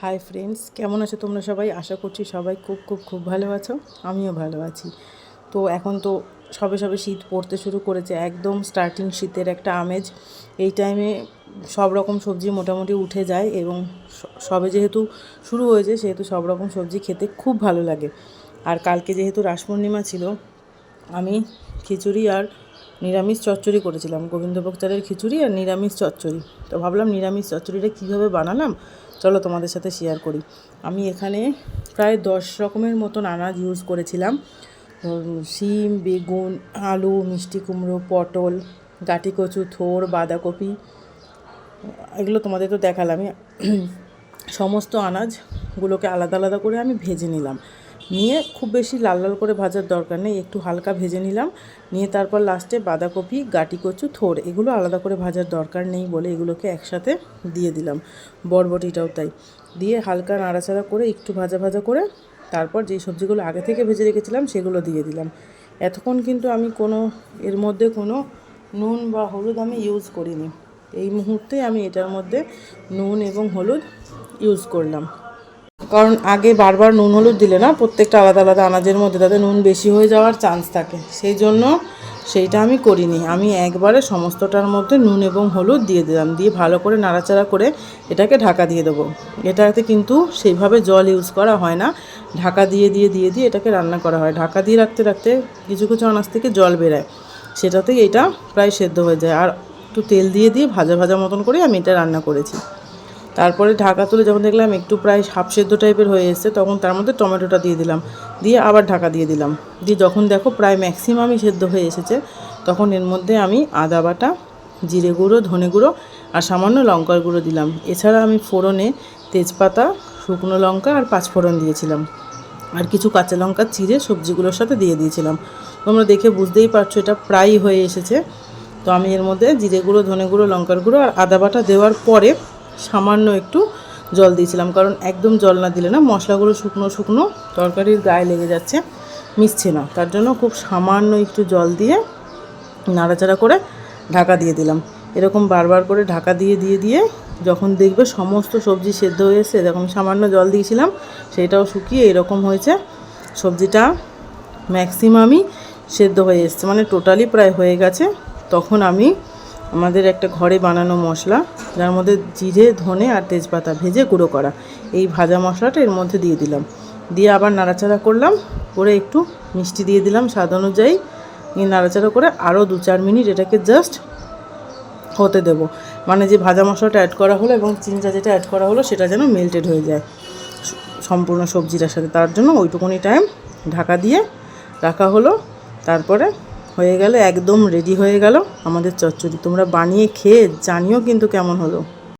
Hi friends, কেমন আছো তোমরা সবাই? আশা করছি সবাই খুব খুব খুব ভালো আছো। আমিও ভালো আছি। তো এখন তো সবে সবে শীত পড়তে শুরু করেছে, একদম স্টার্টিং শীতের একটা আমেজ। এই টাইমে সব রকম সবজি মোটামুটি উঠে যায় এবং সবে যেহেতু শুরু হয়েছে সেহেতু সব রকম সবজি খেতে খুব ভালো লাগে। আর কালকে যেহেতু রাস পূর্ণিমা ছিল, আমি খিচুড়ি আর নিরামিষ চচ্চড়ি করেছিলাম, গোবিন্দভোগ চালের খিচুড়ি আর নিরামিষ চচ্চড়ি। তো ভাবলাম নিরামিষ চচ্চড়িটা কীভাবে বানালাম চলো তোমাদের সাথে শেয়ার করি। আমি এখানে প্রায় 10 রকমের মতন আনাজ ইউজ করেছিলাম। শিম, বেগুন, আলু, মিষ্টি কুমড়ো, পটল, গাঁটি কচু, থোড়, বাঁধাকপি, এগুলো তোমাদের তো দেখালামই। সমস্ত আনাজগুলোকে আলাদা আলাদা করে আমি ভেজে নিলাম। নিয়ে খুব বেশি লাল লাল করে ভাজার দরকার নেই, একটু হালকা ভেজে নিলাম। নিয়ে তারপর লাস্টে বাঁধাকপি, গাঁটি কচু, থোড় এগুলো আলাদা করে ভাজার দরকার নেই বলে এগুলোকে একসাথে দিয়ে দিলাম। বরবটিটাও তাই দিয়ে হালকা নাড়াচাড়া করে একটু ভাজা ভাজা করে তারপর যেই সবজিগুলো আগে থেকে ভেজে রেখেছিলাম সেগুলো দিয়ে দিলাম। এতক্ষণ কিন্তু আমি এর মধ্যে কোনো নুন বা হলুদ আমি ইউজ করিনি। এই মুহূর্তে আমি এটার মধ্যে নুন এবং হলুদ ইউজ করলাম, কারণ আগে বারবার নুন হলুদ দিলে না প্রত্যেকটা আলাদা আলাদা আনাজের মধ্যে তাতে নুন বেশি হয়ে যাওয়ার চান্স থাকে, সেই জন্য সেইটা আমি করিনি। আমি একবারে সমস্তটার মধ্যে নুন এবং হলুদ দিয়ে দিলাম, দিয়ে ভালো করে নাড়াচাড়া করে এটাকে ঢাকা দিয়ে দেবো। এটাতে কিন্তু সেইভাবে জল ইউজ করা হয় না, ঢাকা দিয়ে দিয়ে দিয়ে দিয়ে এটাকে রান্না করা হয়। ঢাকা দিয়ে রাখতে রাখতে কিছু কিছু আনাজ থেকে জল বেরোয়, সেটাতেই এটা প্রায় সেদ্ধ হয়ে যায়। আর একটু তেল দিয়ে দিয়ে ভাজা ভাজা মতন করে আমি এটা রান্না করেছি। তারপরে ঢাকা তুলে যখন দেখলাম একটু প্রায় হাফ সেদ্ধ টাইপের হয়ে এসছে, তখন তার মধ্যে টমেটোটা দিয়ে দিলাম, দিয়ে আবার ঢাকা দিয়ে দিলাম। দিয়ে যখন দেখো প্রায় ম্যাক্সিমামই সেদ্ধ হয়ে এসেছে, তখন এর মধ্যে আমি আদা বাটা, জিরে গুঁড়ো, ধনে গুঁড়ো আর সামান্য লঙ্কার গুঁড়ো দিলাম। এছাড়া আমি ফোড়নে তেজপাতা, শুকনো লঙ্কা আর পাঁচফোড়ন দিয়েছিলাম, আর কিছু কাঁচা লঙ্কা চিড়ে সবজিগুলোর সাথে দিয়ে দিয়েছিলাম। তোমরা দেখে বুঝতেই পারছো এটা প্রায় হয়ে এসেছে। তো আমি এর মধ্যে জিরে গুঁড়ো, ধনে গুঁড়ো, লঙ্কার গুঁড়ো আর আদা বাটা দেওয়ার পরে সামান্য একটু জল দিয়েছিলাম, কারণ একদম জল না দিলে না মশলাগুলো শুকনো শুকনো তরকারির গায়ে লেগে যাচ্ছে, মিশছে না। তার জন্য খুব সামান্য একটু জল দিয়ে নাড়াচাড়া করে ঢাকা দিয়ে দিলাম। এরকম বারবার করে ঢাকা দিয়ে দিয়ে দিয়ে যখন দেখবে সমস্ত সবজি সেদ্ধ হয়ে এসে, যখন সামান্য জল দিয়েছিলাম সেটাও শুকিয়ে এরকম হয়েছে, সবজিটা ম্যাক্সিমামই সেদ্ধ হয়ে এসছে, মানে টোটালি প্রায় হয়ে গেছে। তখন আমি আমাদের একটা ঘরে বানানো মশলা, যার মধ্যে জিরে, ধনে আর তেজপাতা ভেজে গুঁড়ো করা, এই ভাজা মশলাটা এর মধ্যে দিয়ে দিলাম। দিয়ে আবার নাড়াচাড়া করলাম, করে একটু মিষ্টি দিয়ে দিলাম স্বাদ অনুযায়ী। নিয়ে নাড়াচাড়া করে আরও 2-4 মিনিট এটাকে জাস্ট হতে দেবো, মানে যে ভাজা মশলাটা অ্যাড করা হলো এবং চিনিটা যেটা অ্যাড করা হলো সেটা যেন মেল্টেড হয়ে যায় সম্পূর্ণ সবজিটার সাথে। তার জন্য ওইটুকুনি টাইম ঢাকা দিয়ে রাখা হলো। তারপরে হয়ে গেল, একদম রেডি হয়ে গেল আমাদের চচ্চড়ি। তোমরা বানিয়ে খেয়ে জানিও কিন্তু কেমন হলো।